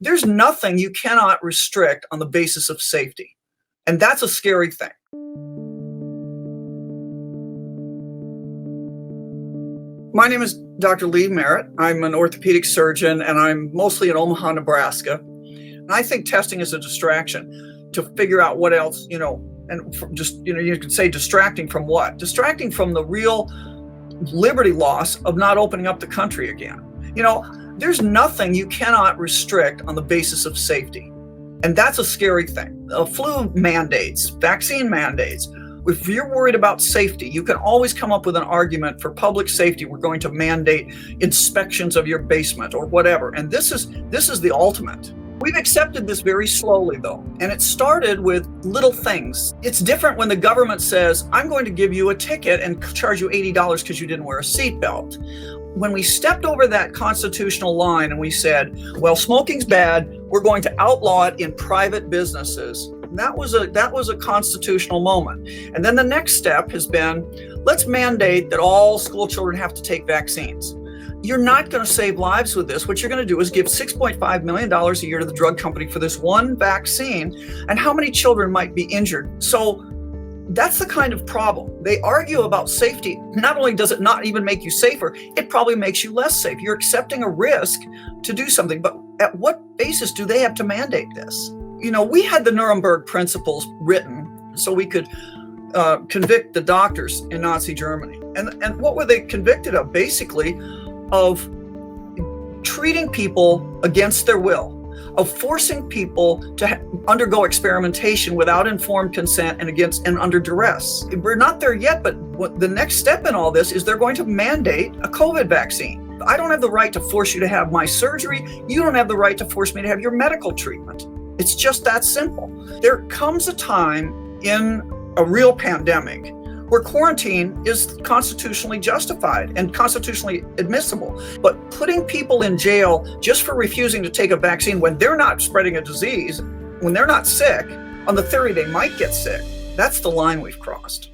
There's nothing you cannot restrict on the basis of safety. And that's a scary thing. My name is Dr. Lee Merritt. I'm an orthopedic surgeon, and I'm mostly in Omaha, Nebraska. And I think testing is a distraction to figure out what else, and you could say distracting from what? Distracting from the real liberty loss of not opening up the country again. There's nothing you cannot restrict on the basis of safety. And that's a scary thing. Flu mandates, vaccine mandates. If you're worried about safety, you can always come up with an argument for public safety. We're going to mandate inspections of your basement or whatever. And this is the ultimate. We've accepted this very slowly, though, and it started with little things. It's different when the government says, I'm going to give you a ticket and charge you $80 because you didn't wear a seatbelt. When we stepped over that constitutional line and we said, well, smoking's bad, we're going to outlaw it in private businesses. That was a constitutional moment. And then the next step has been, let's mandate that all school children have to take vaccines. You're not going to save lives with this. What you're going to do is give $6.5 million a year to the drug company for this one vaccine. And how many children might be injured? So that's the kind of problem. They argue about safety. Not only does it not even make you safer, it probably makes you less safe. You're accepting a risk to do something. But at what basis do they have to mandate this? We had the Nuremberg principles written so we could convict the doctors in Nazi Germany. And what were they convicted of? Basically, of treating people against their will, of forcing people to undergo experimentation without informed consent and under duress. We're not there yet, but the next step in all this is they're going to mandate a COVID vaccine. I don't have the right to force you to have my surgery. You don't have the right to force me to have your medical treatment. It's just that simple. There comes a time in a real pandemic where quarantine is constitutionally justified and constitutionally admissible. But putting people in jail just for refusing to take a vaccine when they're not spreading a disease, when they're not sick, on the theory they might get sick, that's the line we've crossed.